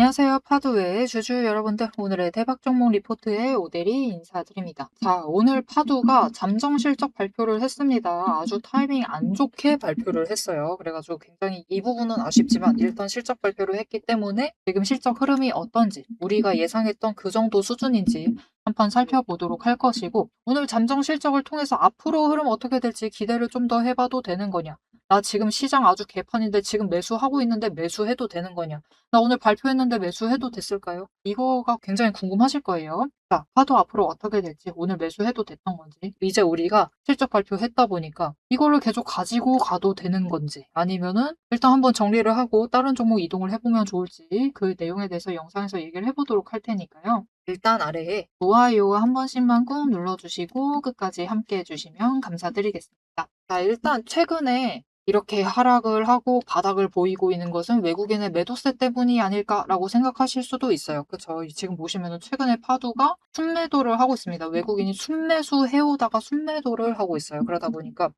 안녕하세요. 파두의 주주 여러분들. 오늘의 대박 종목 리포트에 오대리 인사드립니다. 자, 오늘 파두가 잠정 실적 발표를 했습니다. 아주 타이밍 안 좋게 발표를 했어요. 그래가지고 굉장히 이 부분은 아쉽지만 일단 실적 발표를 했기 때문에 지금 실적 흐름이 어떤지, 우리가 예상했던 그 정도 수준인지 한번 살펴보도록 할 것이고, 오늘 잠정 실적을 통해서 앞으로 흐름 어떻게 될지 기대를 좀 더 해봐도 되는 거냐, 나 지금 시장 아주 개판인데 지금 매수하고 있는데 매수해도 되는 거냐, 나 오늘 발표했는데 매수해도 됐을까요? 이거가 굉장히 궁금하실 거예요. 자, 파도 앞으로 어떻게 될지, 오늘 매수해도 됐던 건지, 이제 우리가 실적 발표했다 보니까 이거를 계속 가지고 가도 되는 건지, 아니면은 일단 한번 정리를 하고 다른 종목 이동을 해보면 좋을지, 그 내용에 대해서 영상에서 얘기를 해보도록 할 테니까요. 일단 아래에 좋아요 한 번씩만 꾹 눌러주시고 끝까지 함께 해주시면 감사드리겠습니다. 자, 일단 최근에 이렇게 하락을 하고 바닥을 보이고 있는 것은 외국인의 매도세 때문이 아닐까라고 생각하실 수도 있어요. 그쵸? 지금 보시면은 최근에 파도가 순매도를 하고 있습니다. 외국인이 순매수 해오다가 순매도를 하고 있어요. 그러다 보니까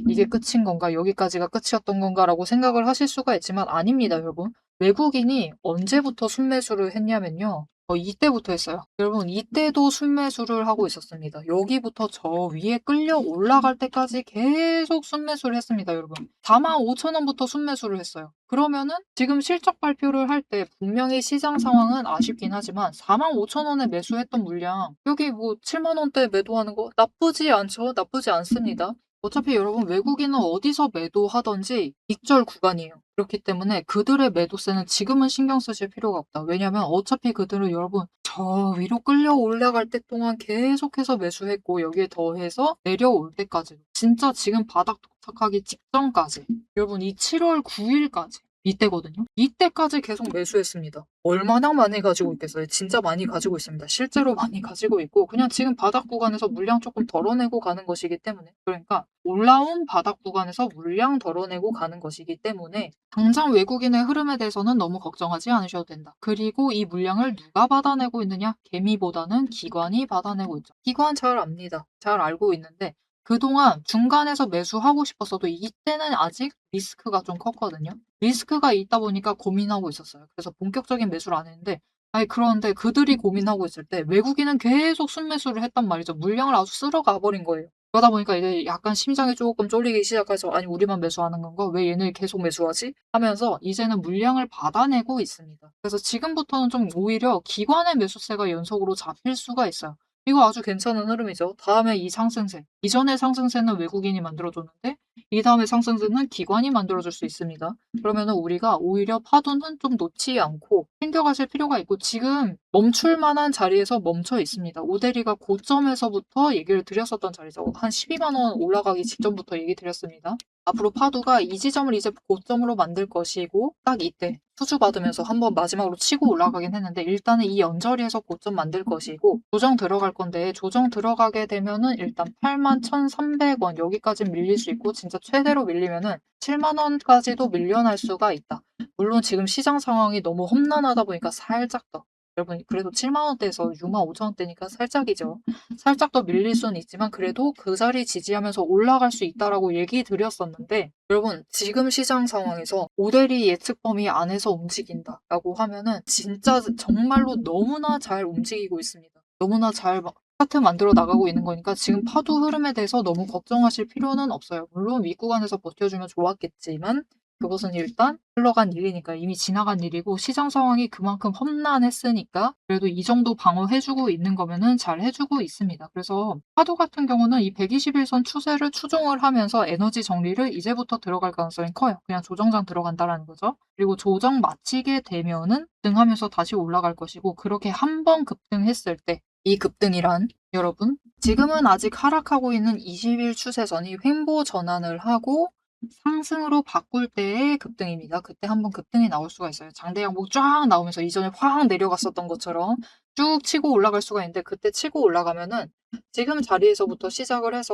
이게 끝인 건가, 여기까지가 끝이었던 건가라고 생각을 하실 수가 있지만 아닙니다, 여러분. 외국인이 언제부터 순매수를 했냐면요. 이때부터 했어요. 여러분, 이때도 순매수를 하고 있었습니다. 여기부터 저 위에 끌려 올라갈 때까지 계속 순매수를 했습니다, 여러분. 45,000원부터 순매수를 했어요. 그러면은 지금 실적 발표를 할 때 분명히 시장 상황은 아쉽긴 하지만 45,000원에 매수했던 물량, 여기 뭐 7만원대 매도하는 거 나쁘지 않죠? 나쁘지 않습니다. 어차피 여러분, 외국인은 어디서 매도하든지 익절 구간이에요. 그렇기 때문에 그들의 매도세는 지금은 신경 쓰실 필요가 없다. 왜냐면 어차피 그들은 여러분 저 위로 끌려 올라갈 때 동안 계속해서 매수했고, 여기에 더해서 내려올 때까지, 진짜 지금 바닥 도착하기 직전까지, 여러분 이 7월 9일까지 이때거든요. 이때까지 계속 매수했습니다. 얼마나 많이 가지고 있겠어요? 진짜 많이 가지고 있습니다. 실제로 많이 가지고 있고, 그냥 지금 바닥 구간에서 물량 조금 덜어내고 가는 것이기 때문에, 그러니까 올라온 바닥 구간에서 물량 덜어내고 가는 것이기 때문에 당장 외국인의 흐름에 대해서는 너무 걱정하지 않으셔도 된다. 그리고 이 물량을 누가 받아내고 있느냐? 개미보다는 기관이 받아내고 있죠. 기관 잘 압니다. 잘 알고 있는데 그동안 중간에서 매수하고 싶었어도 이때는 아직 리스크가 좀 컸거든요. 리스크가 있다 보니까 고민하고 있었어요. 그래서 본격적인 매수를 안 했는데, 아니 그런데 그들이 고민하고 있을 때 외국인은 계속 순매수를 했단 말이죠. 물량을 아주 쓸어가 버린 거예요. 그러다 보니까 이제 약간 심장이 조금 쫄리기 시작해서, 아니 우리만 매수하는 건가? 왜 얘네 계속 매수하지? 하면서 이제는 물량을 받아내고 있습니다. 그래서 지금부터는 좀 오히려 기관의 매수세가 연속으로 잡힐 수가 있어요. 이거 아주 괜찮은 흐름이죠. 다음에 이 상승세, 이전의 상승세는 외국인이 만들어줬는데 이 다음에 상승세는 기관이 만들어줄 수 있습니다. 그러면은 우리가 오히려 파도는 좀 놓지 않고 챙겨가실 필요가 있고, 지금 멈출 만한 자리에서 멈춰 있습니다. 오대리가 고점에서부터 얘기를 드렸었던 자리죠. 한 12만 원 올라가기 직전부터 얘기 드렸습니다. 앞으로 파도가 이 지점을 이제 고점으로 만들 것이고, 딱 이때 수주받으면서 한번 마지막으로 치고 올라가긴 했는데, 일단은 이 언저리에서 고점 만들 것이고, 조정 들어갈 건데, 조정 들어가게 되면은 일단 81,300원 여기까지 밀릴 수 있고, 진짜 최대로 밀리면은 7만 원까지도 밀려날 수가 있다. 물론 지금 시장 상황이 너무 험난하다 보니까 살짝 더, 여러분 그래도 7만 원대에서 6만 5천 원대니까 살짝이죠. 살짝 더 밀릴 수는 있지만 그래도 그 자리 지지하면서 올라갈 수 있다라고 얘기 드렸었는데, 여러분 지금 시장 상황에서 오대리 예측 범위 안에서 움직인다라고 하면은 진짜 정말로 너무나 잘 움직이고 있습니다. 너무나 잘 차트 만들어 나가고 있는 거니까 지금 파도 흐름에 대해서 너무 걱정하실 필요는 없어요. 물론 윗구간에서 버텨주면 좋았겠지만 그것은 일단 흘러간 일이니까, 이미 지나간 일이고, 시장 상황이 그만큼 험난했으니까 그래도 이 정도 방어해주고 있는 거면은 잘 해주고 있습니다. 그래서 파도 같은 경우는 이 121선 추세를 추종을 하면서 에너지 정리를 이제부터 들어갈 가능성이 커요. 그냥 조정장 들어간다라는 거죠. 그리고 조정 마치게 되면은 급등하면서 다시 올라갈 것이고, 그렇게 한 번 급등했을 때, 이 급등이란 여러분 지금은 아직 하락하고 있는 20일 추세선이 횡보 전환을 하고 상승으로 바꿀 때의 급등입니다. 그때 한번 급등이 나올 수가 있어요. 장대 양봉 쫙 나오면서 이전에 확 내려갔었던 것처럼 쭉 치고 올라갈 수가 있는데, 그때 치고 올라가면은 지금 자리에서부터 시작을 해서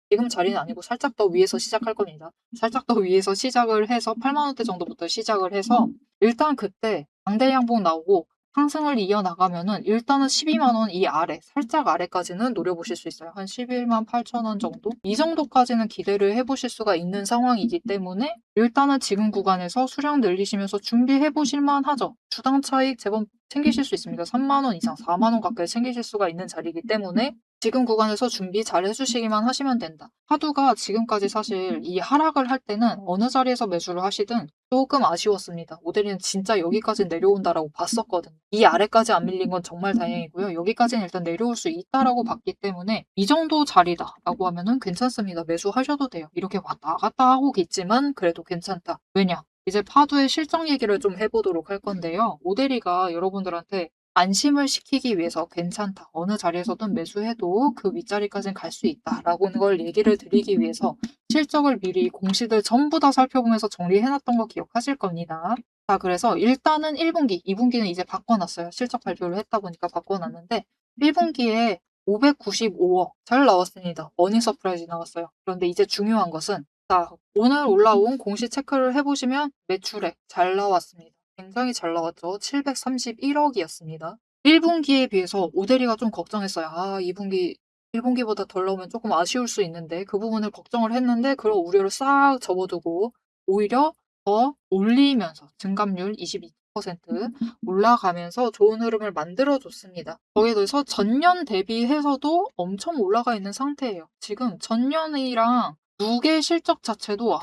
지금 자리는 아니고 살짝 더 위에서 시작할 겁니다. 살짝 더 위에서 시작을 해서 8만 원대 정도부터 시작을 해서 일단 그때 장대 양봉 나오고 상승을 이어나가면은 일단은 12만 원 이 아래, 살짝 아래까지는 노려보실 수 있어요. 한 11만 8천 원 정도? 이 정도까지는 기대를 해보실 수가 있는 상황이기 때문에 일단은 지금 구간에서 수량 늘리시면서 준비해 보실 만하죠. 주당 차익 제법 챙기실 수 있습니다. 3만 원 이상, 4만 원 가까이 챙기실 수가 있는 자리이기 때문에 지금 구간에서 준비 잘 해주시기만 하시면 된다. 파두가 지금까지 사실 이 하락을 할 때는 어느 자리에서 매수를 하시든 조금 아쉬웠습니다. 모델이는 진짜 여기까지 내려온다라고 봤었거든요. 이 아래까지 안 밀린 건 정말 다행이고요. 여기까지는 일단 내려올 수 있다라고 봤기 때문에 이 정도 자리다라고 하면은 괜찮습니다. 매수하셔도 돼요. 이렇게 왔다 갔다 하고 있지만 그래도 괜찮다. 왜냐? 이제 파두의 실적 얘기를 좀 해보도록 할 건데요. 모델이가 여러분들한테 안심을 시키기 위해서 괜찮다. 어느 자리에서든 매수해도 그 윗자리까지는 갈 수 있다라고 하는 걸 얘기를 드리기 위해서 실적을 미리 공시들 전부 다 살펴보면서 정리해놨던 거 기억하실 겁니다. 자, 그래서 일단은 1분기, 2분기는 이제 바꿔놨어요. 실적 발표를 했다 보니까 바꿔놨는데 1분기에 595억 잘 나왔습니다. 어닝 서프라이즈 나왔어요. 그런데 이제 중요한 것은 자, 오늘 올라온 공시 체크를 해보시면 매출액 잘 나왔습니다. 굉장히 잘 나왔죠. 731억이었습니다. 1분기에 비해서 오대리가 좀 걱정했어요. 아, 2분기 1분기보다 덜 나오면 조금 아쉬울 수 있는데 그 부분을 걱정을 했는데 그런 우려를 싹 접어두고 오히려 더 올리면서 증감률 22% 올라가면서 좋은 흐름을 만들어줬습니다. 거기에 더해서 전년 대비해서도 엄청 올라가 있는 상태예요. 지금 전년이랑 누계 실적 자체도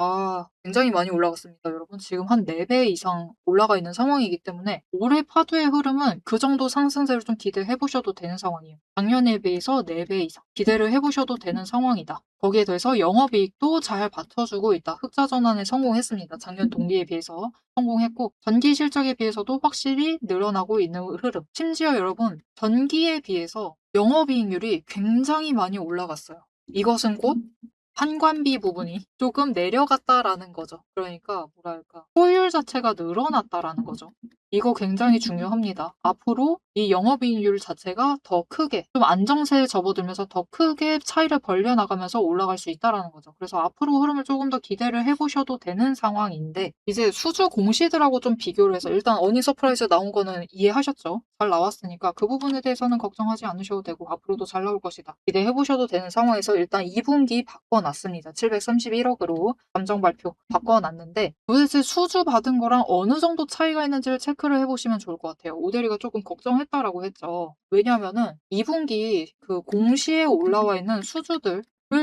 굉장히 많이 올라갔습니다, 여러분. 지금 한 4배 이상 올라가 있는 상황이기 때문에 올해 파도의 흐름은 그 정도 상승세를 좀 기대해 보셔도 되는 상황이에요. 작년에 비해서 4배 이상 기대를 해 보셔도 되는 상황이다. 거기에 더해서 영업이익도 잘 받쳐주고 있다. 흑자 전환에 성공했습니다. 작년 동기에 비해서 성공했고 전기 실적에 비해서도 확실히 늘어나고 있는 흐름. 심지어 여러분 전기에 비해서 영업이익률이 굉장히 많이 올라갔어요. 이것은 곧 판관비 부분이 조금 내려갔다라는 거죠. 그러니까 뭐랄까 효율 자체가 늘어났다라는 거죠. 이거 굉장히 중요합니다. 앞으로 이 영업이익률 자체가 더 크게 좀 안정세에 접어들면서 더 크게 차이를 벌려나가면서 올라갈 수 있다라는 거죠. 그래서 앞으로 흐름을 조금 더 기대를 해보셔도 되는 상황인데 이제 수주 공시들하고 좀 비교를 해서 일단 어닝 서프라이즈 나온 거는 이해하셨죠? 잘 나왔으니까 그 부분에 대해서는 걱정하지 않으셔도 되고 앞으로도 잘 나올 것이다. 기대해보셔도 되는 상황에서 일단 2분기 바꿔놨습니다. 731억으로 감정 발표 바꿔놨는데 도대체 수주 받은 거랑 어느 정도 차이가 있는지를 체크를 해보시면 좋을 것 같아요. 오대리가 조금 걱정했다라고 했죠. 왜냐면은 2분기 그 공시에 올라와 있는 수주들을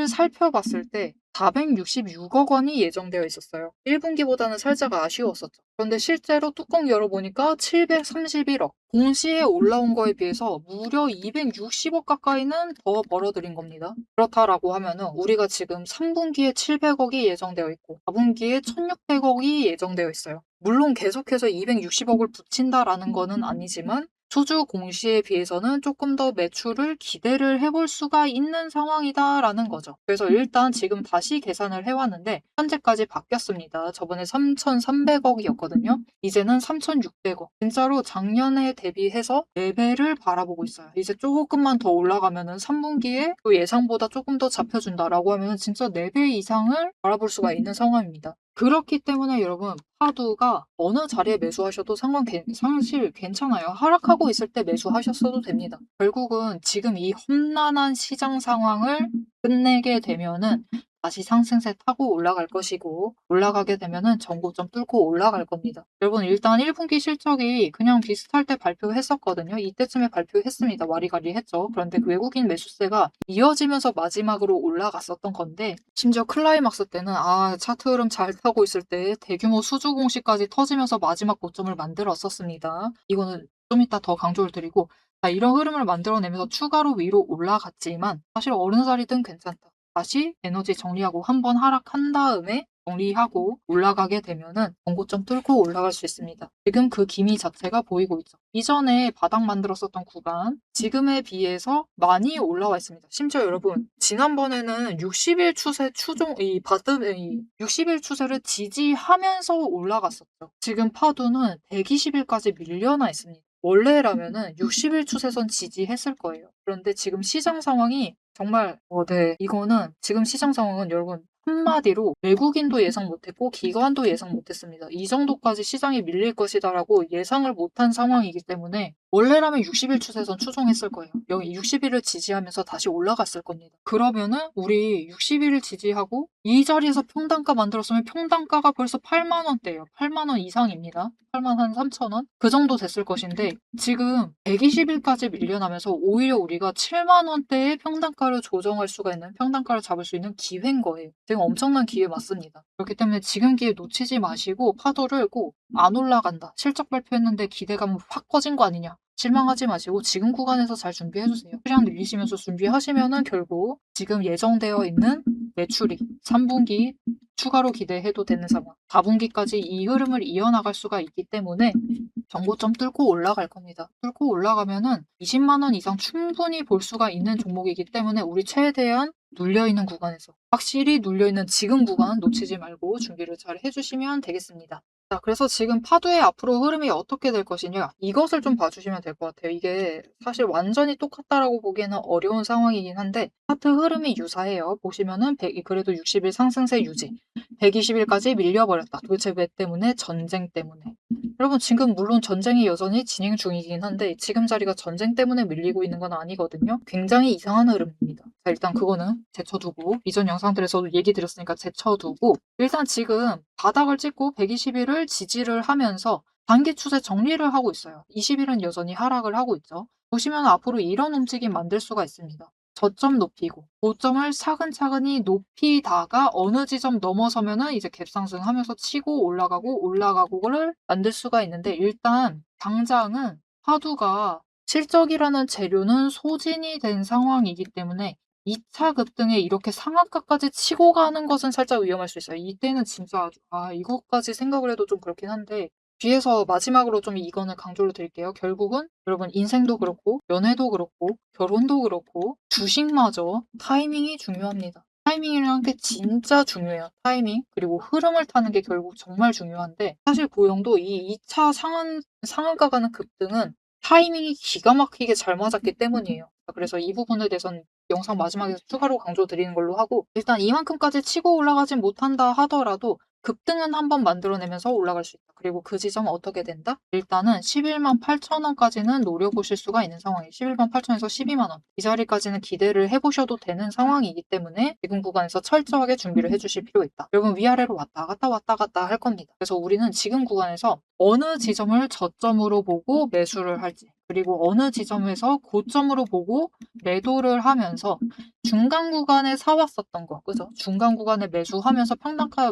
살펴봤을 때 466억 원이 예정되어 있었어요. 1분기보다는 살짝 아쉬웠었죠. 그런데 실제로 뚜껑 열어보니까 731억. 공시에 올라온 거에 비해서 무려 260억 가까이는 더 벌어들인 겁니다. 그렇다라고 하면은 우리가 지금 3분기에 700억이 예정되어 있고 4분기에 1600억이 예정되어 있어요. 물론 계속해서 260억을 붙인다라는 거는 아니지만 수주 공시에 비해서는 조금 더 매출을 기대를 해볼 수가 있는 상황이다라는 거죠. 그래서 일단 지금 다시 계산을 해왔는데 현재까지 바뀌었습니다. 저번에 3,300억이었거든요. 이제는 3,600억. 진짜로 작년에 대비해서 4배를 바라보고 있어요. 이제 조금만 더 올라가면은 3분기에 또 예상보다 조금 더 잡혀준다라고 하면 진짜 4배 이상을 바라볼 수가 있는 상황입니다. 그렇기 때문에 여러분 파두가 어느 자리에 매수하셔도 사실 괜찮아요. 하락하고 있을 때 매수하셨어도 됩니다. 결국은 지금 이 험난한 시장 상황을 끝내게 되면은 다시 상승세 타고 올라갈 것이고 올라가게 되면은 전고점 뚫고 올라갈 겁니다. 여러분 일단 1분기 실적이 그냥 비슷할 때 발표했었거든요. 이때쯤에 발표했습니다. 와리가리 했죠. 그런데 그 외국인 매수세가 이어지면서 마지막으로 올라갔었던 건데 심지어 클라이막스 때는 차트 흐름 잘 타고 있을 때 대규모 수주 공시까지 터지면서 마지막 고점을 만들었었습니다. 이거는 좀 이따 더 강조를 드리고 이런 흐름을 만들어내면서 추가로 위로 올라갔지만 사실 어느 자리든 괜찮다. 다시 에너지 정리하고 한번 하락한 다음에 정리하고 올라가게 되면은 전고점 뚫고 올라갈 수 있습니다. 지금 그 기미 자체가 보이고 있죠. 이전에 바닥 만들었었던 구간 지금에 비해서 많이 올라와 있습니다. 심지어 여러분 지난번에는 60일 추세 추종 이 60일 추세를 지지하면서 올라갔었죠. 지금 파도는 120일까지 밀려나 있습니다. 원래라면은 60일 추세선 지지했을 거예요. 그런데 지금 시장 상황이 정말 네. 이거는 지금 시장 상황은 여러분 한마디로 외국인도 예상 못했고 기관도 예상 못했습니다. 이 정도까지 시장이 밀릴 것이다라고 예상을 못한 상황이기 때문에 원래라면 60일 추세선 추종했을 거예요. 여기 60일을 지지하면서 다시 올라갔을 겁니다. 그러면은 우리 60일을 지지하고 이 자리에서 평단가 만들었으면 평단가가 벌써 8만 원대예요. 8만 원 이상입니다. 8만 한 3천 원? 그 정도 됐을 것인데 지금 120일까지 밀려나면서 오히려 우리가 7만 원대의 평단가를 조정할 수가 있는, 평단가를 잡을 수 있는 기회인 거예요. 지금 엄청난 기회 맞습니다. 그렇기 때문에 지금 기회 놓치지 마시고 파도를 꼭 안 올라간다, 실적 발표했는데 기대감은 확 커진 거 아니냐, 실망하지 마시고 지금 구간에서 잘 준비해주세요. 수량 늘리시면서 준비하시면은 결국 지금 예정되어 있는 매출이 3분기 추가로 기대해도 되는 상황, 4분기까지 이 흐름을 이어나갈 수가 있기 때문에 정고점 뚫고 올라갈 겁니다. 뚫고 올라가면은 20만 원 이상 충분히 볼 수가 있는 종목이기 때문에 우리 최대한 눌려있는 구간에서, 확실히 눌려있는 지금 구간 놓치지 말고 준비를 잘 해주시면 되겠습니다. 자, 그래서 지금 파도의 앞으로 흐름이 어떻게 될 것이냐, 이것을 좀 봐주시면 될 것 같아요. 이게 사실 완전히 똑같다라고 보기에는 어려운 상황이긴 한데 차트 흐름이 유사해요. 보시면은 그래도 60일 상승세 유지, 120일까지 밀려버렸다. 도대체 왜 때문에? 전쟁 때문에. 여러분, 지금 물론 전쟁이 여전히 진행 중이긴 한데 지금 자리가 전쟁 때문에 밀리고 있는 건 아니거든요. 굉장히 이상한 흐름입니다. 자, 일단 그거는 제쳐두고, 이전 영상들에서도 얘기 드렸으니까 제쳐두고, 일단 지금 바닥을 찍고 120일을 지지를 하면서 단기 추세 정리를 하고 있어요. 20일은 여전히 하락을 하고 있죠. 보시면 앞으로 이런 움직임 만들 수가 있습니다. 저점 높이고 고점을 차근차근히 높이다가 어느 지점 넘어서면은 이제 갭상승하면서 치고 올라가고를 만들 수가 있는데, 일단 당장은 화두가 실적이라는 재료는 소진이 된 상황이기 때문에 2차 급등에 이렇게 상한가까지 치고 가는 것은 살짝 위험할 수 있어요. 이때는 진짜 이것까지 생각을 해도 좀 그렇긴 한데, 뒤에서 마지막으로 좀 이거는 강조를 드릴게요. 결국은 여러분, 인생도 그렇고 연애도 그렇고 결혼도 그렇고 주식마저 타이밍이 중요합니다. 타이밍이라는 게 진짜 중요해요. 타이밍, 그리고 흐름을 타는 게 결국 정말 중요한데, 사실 고영도 이 2차 상한가 가는 급등은 타이밍이 기가 막히게 잘 맞았기 때문이에요. 그래서 이 부분에 대해서는 영상 마지막에 추가로 강조드리는 걸로 하고, 일단 이만큼까지 치고 올라가진 못한다 하더라도 급등은 한번 만들어내면서 올라갈 수 있다. 그리고 그 지점 어떻게 된다? 일단은 11만 8천 원까지는 노려보실 수가 있는 상황이에요. 11만 8천에서 12만 원. 이 자리까지는 기대를 해보셔도 되는 상황이기 때문에 지금 구간에서 철저하게 준비를 해주실 필요 있다. 여러분, 위아래로 왔다 갔다 할 겁니다. 그래서 우리는 지금 구간에서 어느 지점을 저점으로 보고 매수를 할지, 그리고 어느 지점에서 고점으로 보고 매도를 하면서 중간 구간에 사왔었던 거, 그죠? 중간 구간에 매수하면서 평단가에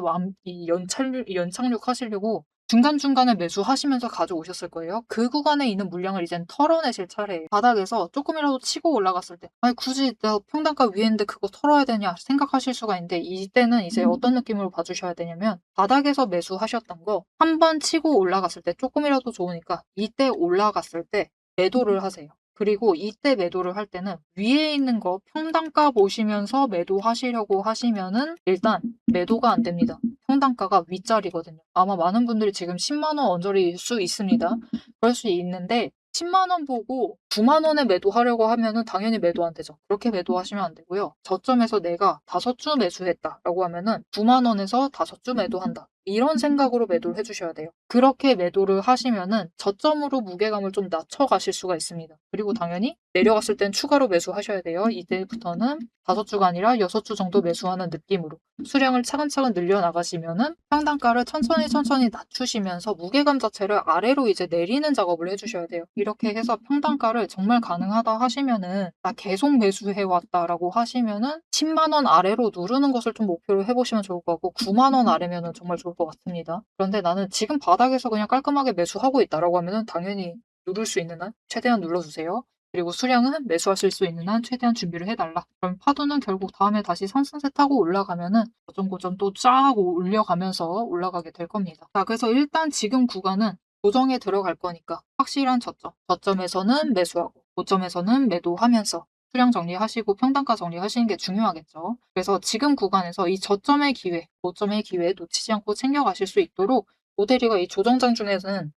연착륙 하시려고 중간중간에 매수하시면서 가져오셨을 거예요. 그 구간에 있는 물량을 이젠 털어내실 차례예요. 바닥에서 조금이라도 치고 올라갔을 때, 아니 굳이 내가 평단가 위에 있는데 그거 털어야 되냐 생각하실 수가 있는데, 이때는 이제 어떤 느낌으로 봐주셔야 되냐면, 바닥에서 매수하셨던 거 한 번 치고 올라갔을 때 조금이라도 좋으니까 이때 올라갔을 때 매도를 하세요. 그리고 이때 매도를 할 때는 위에 있는 거 평단가 보시면서 매도하시려고 하시면은 일단 매도가 안 됩니다. 평단가가 윗자리거든요. 아마 많은 분들이 지금 10만 원 언저리일 수 있습니다. 그럴 수 있는데 10만 원 보고 9만 원에 매도하려고 하면은 당연히 매도 안 되죠. 그렇게 매도하시면 안 되고요. 저점에서 내가 5주 매수했다라고 하면은 9만 원에서 5주 매도한다, 이런 생각으로 매도를 해주셔야 돼요. 그렇게 매도를 하시면은 저점으로 무게감을 좀 낮춰 가실 수가 있습니다. 그리고 당연히 내려갔을 땐 추가로 매수하셔야 돼요. 이때부터는 5주가 아니라 6주 정도 매수하는 느낌으로 수량을 차근차근 늘려 나가시면은 평단가를 천천히 낮추시면서 무게감 자체를 아래로 이제 내리는 작업을 해주셔야 돼요. 이렇게 해서 평단가를 정말 가능하다 하시면은 나 계속 매수해 왔다라고 하시면은 10만 원 아래로 누르는 것을 좀 목표로 해보시면 좋을 것 같고, 9만 원 아래면은 정말 좋을 것 같습니다. 그런데 나는 지금 바닥에서 그냥 깔끔하게 매수하고 있다라고 하면은 당연히 누를 수 있는 한 최대한 눌러주세요. 그리고 수량은 매수하실 수 있는 한 최대한 준비를 해달라. 그럼 파도는 결국 다음에 다시 상승세 타고 올라가면은 고점 또 쫙 올려가면서 올라가게 될 겁니다. 자, 그래서 일단 지금 구간은 조정에 들어갈 거니까 확실한 저점에서는 매수하고 고점에서는 매도하면서 수량 정리하시고 평단가 정리하시는 게 중요하겠죠. 그래서 지금 구간에서 이 저점의 기회, 고점의 기회 놓치지 않고 챙겨가실 수 있도록 모델이가 이 조정장 중에서는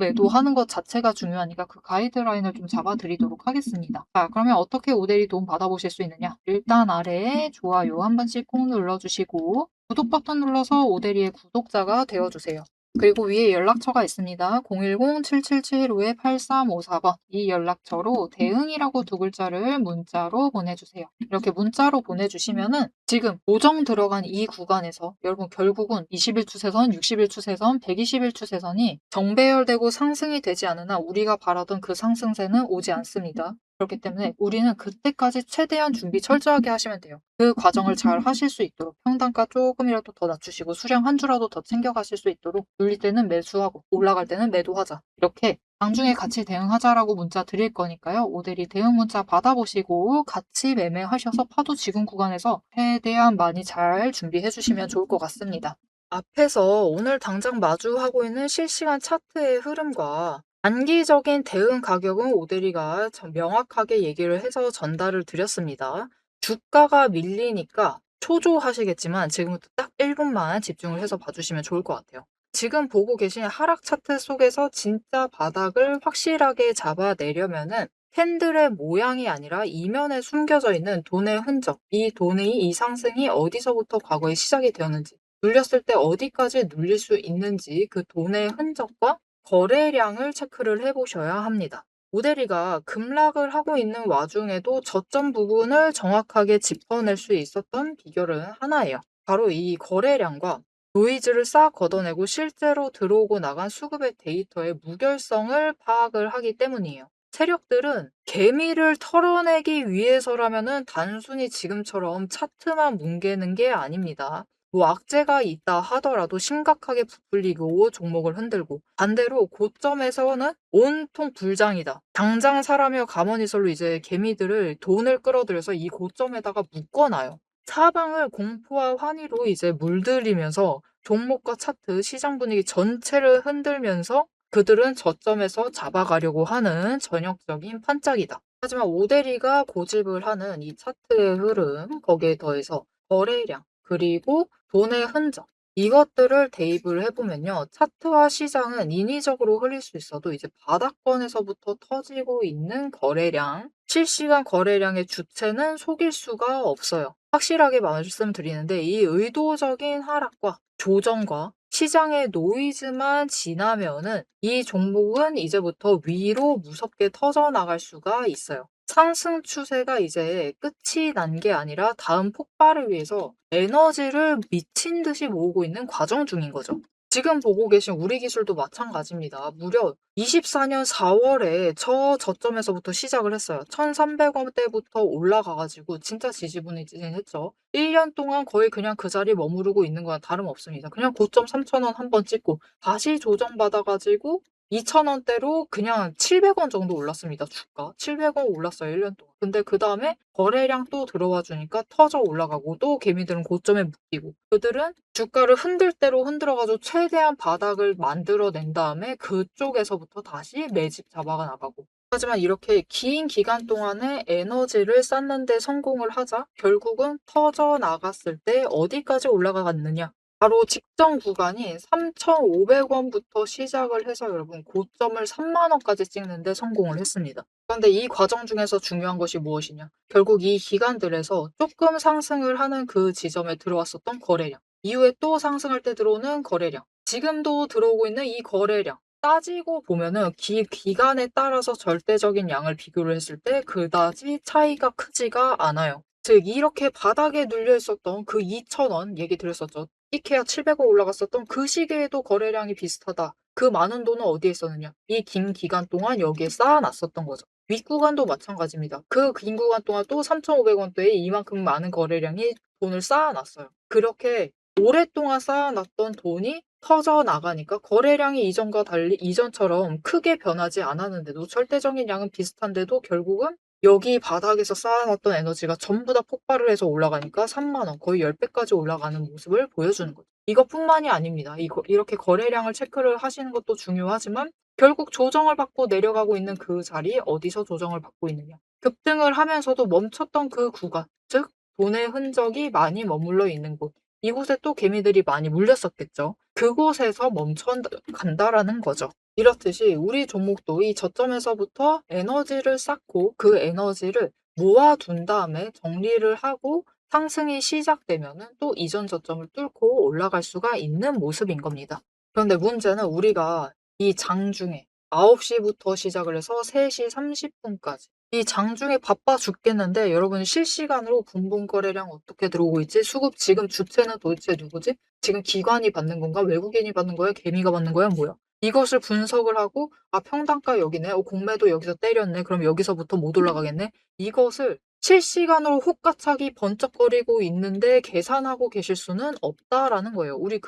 매도하는 것 자체가 중요하니까 그 가이드라인을 좀 잡아드리도록 하겠습니다. 자, 그러면 어떻게 오데리 도움 받아보실 수 있느냐? 일단 아래에 좋아요 한 번씩 꼭 눌러주시고 구독 버튼 눌러서 오데리의 구독자가 되어주세요. 그리고 위에 연락처가 있습니다. 010-7775-8354번. 이 연락처로 대응이라고 두 글자를 문자로 보내주세요. 이렇게 문자로 보내주시면은 지금 고정 들어간 이 구간에서 여러분 결국은 21 추세선, 61 추세선, 121 추세선이 정배열되고 상승이 되지 않으나 우리가 바라던 그 상승세는 오지 않습니다. 그렇기 때문에 우리는 그때까지 최대한 준비 철저하게 하시면 돼요. 그 과정을 잘 하실 수 있도록 평단가 조금이라도 더 낮추시고 수량 한 주라도 더 챙겨가실 수 있도록 눌릴 때는 매수하고 올라갈 때는 매도하자. 이렇게 장중에 같이 대응하자라고 문자 드릴 거니까요. 오대리 대응 문자 받아보시고 같이 매매하셔서 파도 지금 구간에서 최대한 많이 잘 준비해 주시면 좋을 것 같습니다. 앞에서 오늘 당장 마주하고 있는 실시간 차트의 흐름과 단기적인 대응 가격은 오대리가 명확하게 얘기를 해서 전달을 드렸습니다. 주가가 밀리니까 초조하시겠지만 지금부터 딱 1분만 집중을 해서 봐주시면 좋을 것 같아요. 지금 보고 계신 하락 차트 속에서 진짜 바닥을 확실하게 잡아내려면은 캔들의 모양이 아니라 이면에 숨겨져 있는 돈의 흔적, 이 상승이 어디서부터 과거에 시작이 되었는지, 눌렸을 때 어디까지 눌릴 수 있는지 그 돈의 흔적과 거래량을 체크를 해보셔야 합니다. 오대리가 급락을 하고 있는 와중에도 저점 부분을 정확하게 짚어낼 수 있었던 비결은 하나예요. 바로 이 거래량과 노이즈를 싹 걷어내고 실제로 들어오고 나간 수급의 데이터의 무결성을 파악을 하기 때문이에요. 세력들은 개미를 털어내기 위해서라면은 단순히 지금처럼 차트만 뭉개는 게 아닙니다. 뭐 악재가 있다 하더라도 심각하게 부풀리고 종목을 흔들고, 반대로 고점에서는 온통 불장이다. 당장 사라며 가머니설로 이제 개미들을 돈을 끌어들여서 이 고점에다가 묶어놔요. 사방을 공포와 환희로 이제 물들이면서 종목과 차트, 시장 분위기 전체를 흔들면서 그들은 저점에서 잡아가려고 하는 전형적인 판짝이다. 하지만 오대리가 고집을 하는 이 차트의 흐름, 거기에 더해서 거래량, 그리고 돈의 흔적, 이것들을 대입을 해보면요. 차트와 시장은 인위적으로 흘릴 수 있어도 이제 바닥권에서부터 터지고 있는 거래량, 실시간 거래량의 주체는 속일 수가 없어요. 확실하게 말씀드리는데 이 의도적인 하락과 조정과 시장의 노이즈만 지나면은 이 종목은 이제부터 위로 무섭게 터져나갈 수가 있어요. 상승 추세가 이제 끝이 난 게 아니라 다음 폭발을 위해서 에너지를 미친 듯이 모으고 있는 과정 중인 거죠. 지금 보고 계신 우리 기술도 마찬가지입니다. 무려 24년 4월에 저점에서부터 시작을 했어요. 1,300원대부터 올라가가지고 진짜 지지부진했죠. 1년 동안 거의 그냥 그 자리에 머무르고 있는 거랑 다름없습니다. 그냥 고점 3,000원 한번 찍고 다시 조정받아가지고 2,000원대로 그냥 700원 정도 올랐습니다. 주가. 700원 올랐어요. 1년 동안. 근데 그 다음에 거래량 또 들어와 주니까 터져 올라가고 또 개미들은 고점에 묶이고 그들은 주가를 흔들 대로 흔들어가지고 최대한 바닥을 만들어낸 다음에 그쪽에서부터 다시 매집 잡아가 나가고 하지만 이렇게 긴 기간 동안에 에너지를 쌓는데 성공을 하자 결국은 터져 나갔을 때 어디까지 올라가갔느냐 바로 직전 구간이 3,500원부터 시작을 해서 여러분 고점을 3만 원까지 찍는데 성공을 했습니다. 그런데 이 과정 중에서 중요한 것이 무엇이냐? 결국 이 기간들에서 조금 상승을 하는 그 지점에 들어왔었던 거래량, 이후에 또 상승할 때 들어오는 거래량, 지금도 들어오고 있는 이 거래량, 따지고 보면은 기간에 따라서 절대적인 양을 비교를 했을 때 그다지 차이가 크지가 않아요. 즉 이렇게 바닥에 눌려 있었던 그 2,000원 얘기 드렸었죠. 이케아 700원 올라갔었던 그 시기에도 거래량이 비슷하다. 그 많은 돈은 어디에 있었느냐? 이 긴 기간 동안 여기에 쌓아놨었던 거죠. 윗구간도 마찬가지입니다. 그 긴 구간 동안 또 3,500원대에 이만큼 많은 거래량이 돈을 쌓아놨어요. 그렇게 오랫동안 쌓아놨던 돈이 터져 나가니까 거래량이 이전과 달리 이전처럼 크게 변하지 않았는데도 절대적인 양은 비슷한데도 결국은 여기 바닥에서 쌓아놨던 에너지가 전부 다 폭발을 해서 올라가니까 3만 원, 거의 10배까지 올라가는 모습을 보여주는 거죠. 이것뿐만이 아닙니다. 이렇게 거래량을 체크를 하시는 것도 중요하지만 결국 조정을 받고 내려가고 있는 그 자리 어디서 조정을 받고 있느냐. 급등을 하면서도 멈췄던 그 구간, 즉 돈의 흔적이 많이 머물러 있는 곳. 이곳에 또 개미들이 많이 물렸었겠죠. 그곳에서 멈춰 간다라는 거죠. 이렇듯이 우리 종목도 이 저점에서부터 에너지를 쌓고 그 에너지를 모아둔 다음에 정리를 하고 상승이 시작되면은 또 이전 저점을 뚫고 올라갈 수가 있는 모습인 겁니다. 그런데 문제는 우리가 이 장중에 9시부터 시작을 해서 3시 30분까지 이 장중에 바빠 죽겠는데 여러분 실시간으로 분봉 거래량 어떻게 들어오고 있지? 수급 지금 주체는 도대체 누구지? 지금 기관이 받는 건가? 외국인이 받는 거야? 개미가 받는 거야? 뭐야? 이것을 분석을 하고 평단가 여기네. 공매도 여기서 때렸네. 그럼 여기서부터 못 올라가겠네. 이것을 실시간으로 혹가차기 번쩍거리고 있는데 계산하고 계실 수는 없다라는 거예요. 우리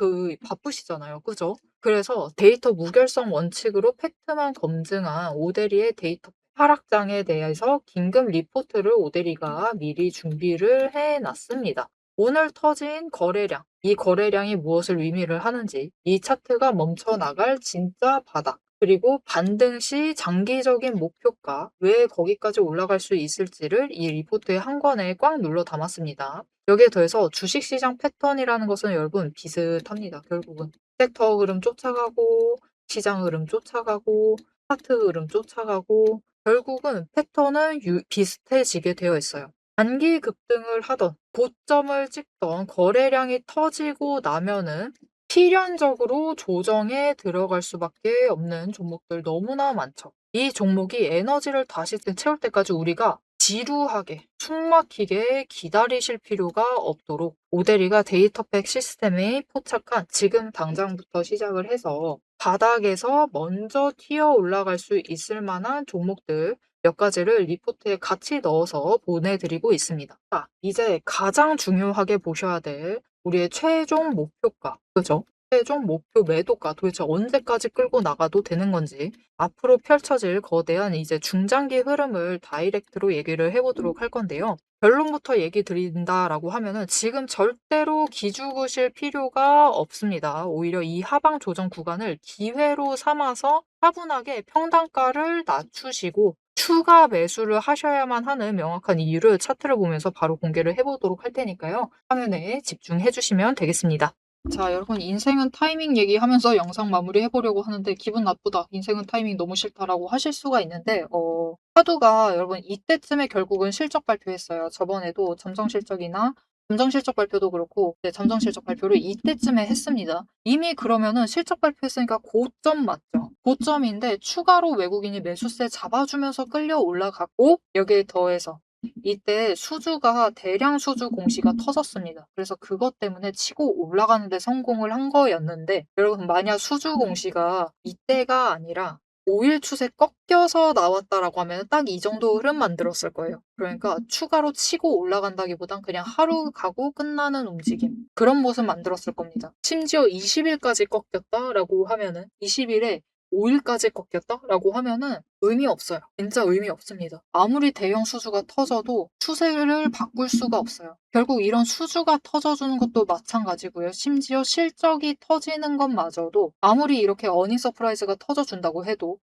바쁘시잖아요. 그죠? 그래서 데이터 무결성 원칙으로 팩트만 검증한 오대리의 데이터 하락장에 대해서 긴급 리포트를 오대리가 미리 준비를 해놨습니다. 오늘 터진 거래량, 이 거래량이 무엇을 의미를 하는지, 이 차트가 멈춰나갈 진짜 바닥, 그리고 반등 시 장기적인 목표가 왜 거기까지 올라갈 수 있을지를 이 리포트의 한 권에 꽉 눌러 담았습니다. 여기에 더해서 주식시장 패턴이라는 것은 여러분 비슷합니다. 결국은 섹터 흐름 쫓아가고 시장 흐름 쫓아가고 차트 흐름 쫓아가고 결국은 패턴은 비슷해지게 되어 있어요. 단기 급등을 하던 고점을 찍던 거래량이 터지고 나면은 필연적으로 조정에 들어갈 수밖에 없는 종목들 너무나 많죠. 이 종목이 에너지를 다시 채울 때까지 우리가 지루하게 숨막히게 기다리실 필요가 없도록 오대리가 데이터팩 시스템에 포착한 지금 당장부터 시작을 해서 바닥에서 먼저 튀어 올라갈 수 있을 만한 종목들 몇 가지를 리포트에 같이 넣어서 보내드리고 있습니다. 자, 이제 가장 중요하게 보셔야 될 우리의 최종 목표가, 그죠? 최종 목표 매도가 도대체 언제까지 끌고 나가도 되는 건지 앞으로 펼쳐질 거대한 이제 중장기 흐름을 다이렉트로 얘기를 해보도록 할 건데요. 결론부터 얘기 드린다라고 하면은 지금 절대로 기죽으실 필요가 없습니다. 오히려 이 하방 조정 구간을 기회로 삼아서 차분하게 평단가를 낮추시고 추가 매수를 하셔야만 하는 명확한 이유를 차트를 보면서 바로 공개를 해보도록 할 테니까요. 화면에 집중해 주시면 되겠습니다. 자, 여러분 인생은 타이밍 얘기하면서 영상 마무리해 보려고 하는데 기분 나쁘다. 인생은 타이밍 너무 싫다라고 하실 수가 있는데 파두가 여러분 이때쯤에 결국은 실적 발표했어요. 저번에도 잠정실적이나 잠정실적 발표도 그렇고 잠정실적 발표를 이때쯤에 했습니다. 이미 그러면은 실적 발표했으니까 고점 맞죠? 고점인데 추가로 외국인이 매수세 잡아주면서 끌려 올라갔고 여기에 더해서 이때 수주가 대량 수주 공시가 터졌습니다. 그래서 그것 때문에 치고 올라가는 데 성공을 한 거였는데 여러분 만약 수주 공시가 이때가 아니라 5일 추세 꺾여서 나왔다라고 하면 딱 이 정도 흐름 만들었을 거예요. 그러니까 추가로 치고 올라간다기보단 그냥 하루 가고 끝나는 움직임. 그런 모습 만들었을 겁니다. 심지어 20일까지 꺾였다라고 하면은 20일에 5일까지 꺾였다라고 하면은 의미 없어요. 진짜 의미 없습니다. 아무리 대형 수주가 터져도 추세를 바꿀 수가 없어요. 결국 이런 수주가 터져주는 것도 마찬가지고요. 심지어 실적이 터지는 것마저도 아무리 이렇게 어닝 서프라이즈가 터져준다고 해도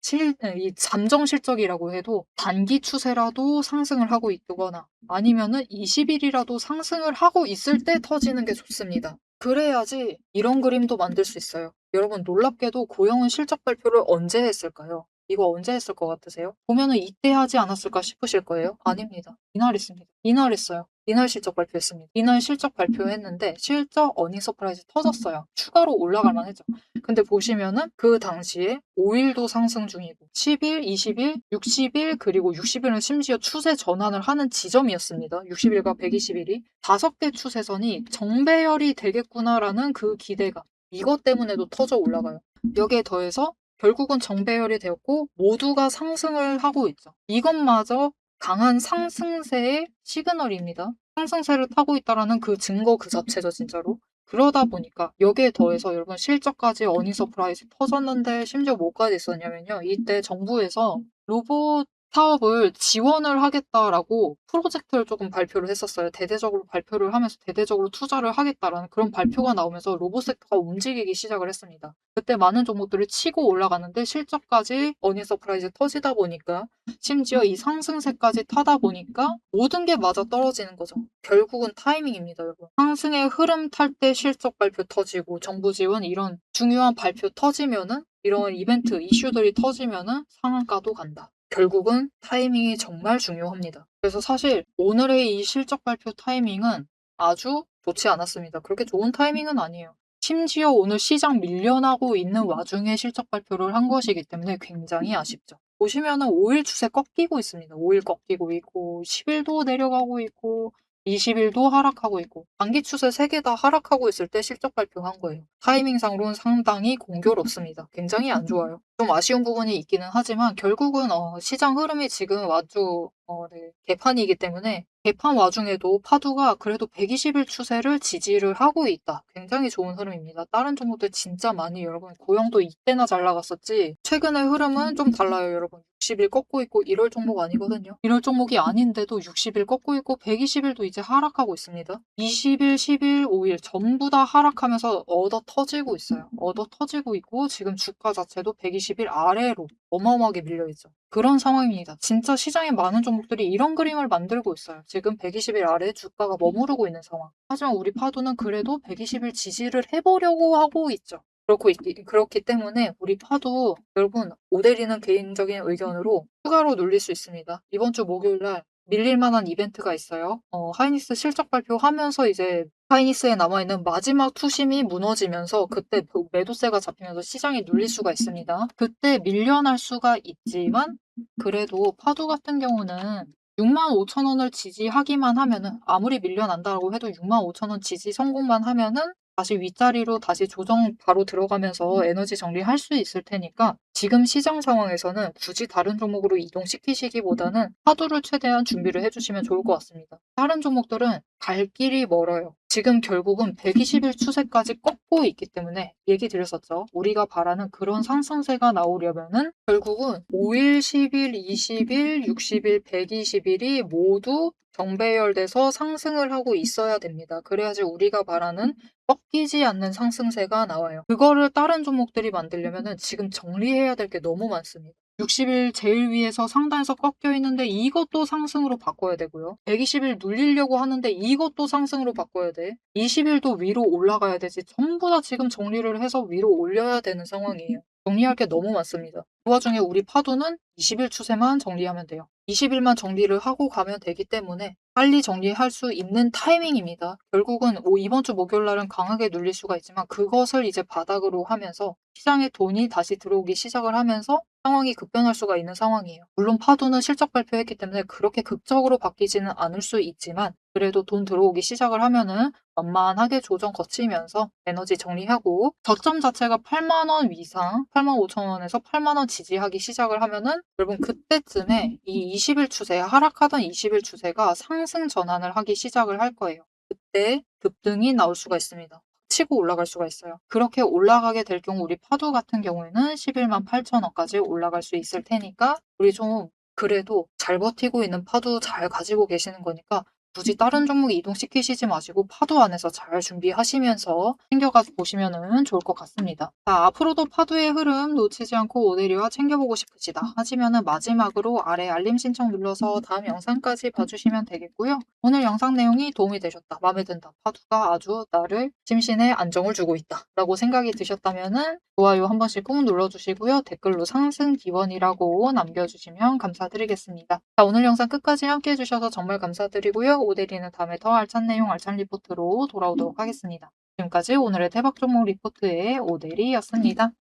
이 잠정 실적이라고 해도 단기 추세라도 상승을 하고 있거나 아니면은 20일이라도 상승을 하고 있을 때 터지는 게 좋습니다. 그래야지 이런 그림도 만들 수 있어요. 여러분 놀랍게도 고영은 실적 발표를 언제 했을까요? 이거 언제 했을 것 같으세요? 보면은 이때 하지 않았을까 싶으실 거예요? 아닙니다. 이날 했습니다. 이날 했어요. 이날 실적 발표했습니다. 이날 실적 발표했는데 실적 어닝 서프라이즈 터졌어요. 추가로 올라갈 만했죠. 근데 보시면은 그 당시에 5일도 상승 중이고 10일, 20일, 60일 그리고 60일은 심지어 추세 전환을 하는 지점이었습니다. 60일과 120일이 5개 추세선이 정배열이 되겠구나라는 그 기대감. 이것 때문에도 터져 올라가요. 여기에 더해서 결국은 정배열이 되었고 모두가 상승을 하고 있죠. 이것마저 강한 상승세의 시그널입니다. 상승세를 타고 있다라는 그 증거 그 자체죠, 진짜로. 그러다 보니까 여기에 더해서 여러분 실적까지 어닝 서프라이즈 터졌는데 심지어 뭐까지 있었냐면요. 이때 정부에서 로봇 사업을 지원을 하겠다라고 프로젝트를 조금 발표를 했었어요. 대대적으로 발표를 하면서 대대적으로 투자를 하겠다라는 그런 발표가 나오면서 로봇 섹터가 움직이기 시작을 했습니다. 그때 많은 종목들이 치고 올라가는데 실적까지 어닝 서프라이즈 터지다 보니까 심지어 이 상승세까지 타다 보니까 모든 게 맞아 떨어지는 거죠. 결국은 타이밍입니다, 여러분. 상승의 흐름 탈 때 실적 발표 터지고 정부 지원 이런 중요한 발표 터지면은 이런 이벤트, 이슈들이 터지면은 상한가도 간다. 결국은 타이밍이 정말 중요합니다. 그래서 사실 오늘의 이 실적 발표 타이밍은 아주 좋지 않았습니다. 그렇게 좋은 타이밍은 아니에요. 심지어 오늘 시장 밀려나고 있는 와중에 실적 발표를 한 것이기 때문에 굉장히 아쉽죠. 보시면은 5일 추세 꺾이고 있습니다. 5일 꺾이고 있고 10일도 내려가고 있고 20일도 하락하고 있고 단기 추세 3개 다 하락하고 있을 때 실적 발표한 거예요. 타이밍상으로는 상당히 공교롭습니다. 굉장히 안 좋아요. 좀 아쉬운 부분이 있기는 하지만 결국은 시장 흐름이 지금 아주 네, 개판이기 때문에 개판 와중에도 파두가 그래도 120일 추세를 지지를 하고 있다. 굉장히 좋은 흐름입니다. 다른 종목들 진짜 많이 여러분 고영도 이때나 잘 나갔었지. 최근의 흐름은 좀 달라요, 여러분. 60일 꺾고 있고 이럴 종목 아니거든요. 이럴 종목이 아닌데도 60일 꺾고 있고 120일도 이제 하락하고 있습니다. 20일, 10일, 5일 전부 다 하락하면서 얻어 터지고 있어요. 얻어 터지고 있고 지금 주가 자체도 120일 아래로 어마어마하게 밀려있죠. 그런 상황입니다. 진짜 시장에 많은 종목들이 이런 그림을 만들고 있어요. 지금 120일 아래 주가가 머무르고 있는 상황. 하지만 우리 파도는 그래도 120일 지지를 해보려고 하고 있죠. 그렇기 때문에 우리 파도 여러분 오데리는 개인적인 의견으로 추가로 눌릴 수 있습니다. 이번 주 목요일 날 밀릴 만한 이벤트가 있어요. 하이닉스 실적 발표하면서 이제 하이닉스에 남아있는 마지막 투심이 무너지면서 그때 매도세가 잡히면서 시장이 눌릴 수가 있습니다. 그때 밀려날 수가 있지만 그래도 파도 같은 경우는 65,000원을 지지하기만 하면은 아무리 밀려난다고 해도 65,000원 지지 성공만 하면은 다시 윗자리로 다시 조정 바로 들어가면서 에너지 정리할 수 있을 테니까 지금 시장 상황에서는 굳이 다른 종목으로 이동시키시기보다는 파도를 최대한 준비를 해주시면 좋을 것 같습니다. 다른 종목들은 갈 길이 멀어요. 지금 결국은 120일 추세까지 꺾고 있기 때문에 얘기 드렸었죠. 우리가 바라는 그런 상승세가 나오려면은 결국은 5일, 10일, 20일, 60일, 120일이 모두 정배열돼서 상승을 하고 있어야 됩니다. 그래야지 우리가 바라는 꺾이지 않는 상승세가 나와요. 그거를 다른 종목들이 만들려면은 지금 정리해야 될 게 너무 많습니다. 60일 제일 위에서 상단에서 꺾여 있는데 이것도 상승으로 바꿔야 되고요. 120일 눌리려고 하는데 이것도 상승으로 바꿔야 돼. 20일도 위로 올라가야 되지. 전부 다 지금 정리를 해서 위로 올려야 되는 상황이에요. 정리할 게 너무 많습니다. 그 와중에 우리 파도는 20일 추세만 정리하면 돼요. 20일만 정리를 하고 가면 되기 때문에 빨리 정리할 수 있는 타이밍입니다. 결국은 이번 주 목요일 날은 강하게 눌릴 수가 있지만 그것을 이제 바닥으로 하면서 시장에 돈이 다시 들어오기 시작을 하면서 상황이 급변할 수가 있는 상황이에요. 물론 파도는 실적 발표했기 때문에 그렇게 극적으로 바뀌지는 않을 수 있지만 그래도 돈 들어오기 시작을 하면은 만만하게 조정 거치면서 에너지 정리하고 저점 자체가 8만 원 이상, 8만 5천 원에서 8만 원 지지하기 시작을 하면은 여러분 그때쯤에 이 20일 추세, 하락하던 20일 추세가 상승 전환을 하기 시작을 할 거예요. 그때 급등이 나올 수가 있습니다. 치고 올라갈 수가 있어요. 그렇게 올라가게 될 경우 우리 파도 같은 경우에는 11만 8천 원까지 올라갈 수 있을 테니까 우리 좀 그래도 잘 버티고 있는 파도 잘 가지고 계시는 거니까 굳이 다른 종목 이동시키시지 마시고 파도 안에서 잘 준비하시면서 챙겨가 보시면 좋을 것 같습니다. 자, 앞으로도 파도의 흐름 놓치지 않고 오데리와 챙겨보고 싶으시다 하시면 마지막으로 아래 알림 신청 눌러서 다음 영상까지 봐주시면 되겠고요. 오늘 영상 내용이 도움이 되셨다, 마음에 든다, 파도가 아주 나를 심신에 안정을 주고 있다 라고 생각이 드셨다면 좋아요 한 번씩 꾹 눌러주시고요. 댓글로 상승 기원이라고 남겨주시면 감사드리겠습니다. 자, 오늘 영상 끝까지 함께 해주셔서 정말 감사드리고요. 오데리는 다음에 더 알찬 내용 알찬 리포트로 돌아오도록 하겠습니다. 지금까지 오늘의 대박 종목 리포트의 오데리였습니다.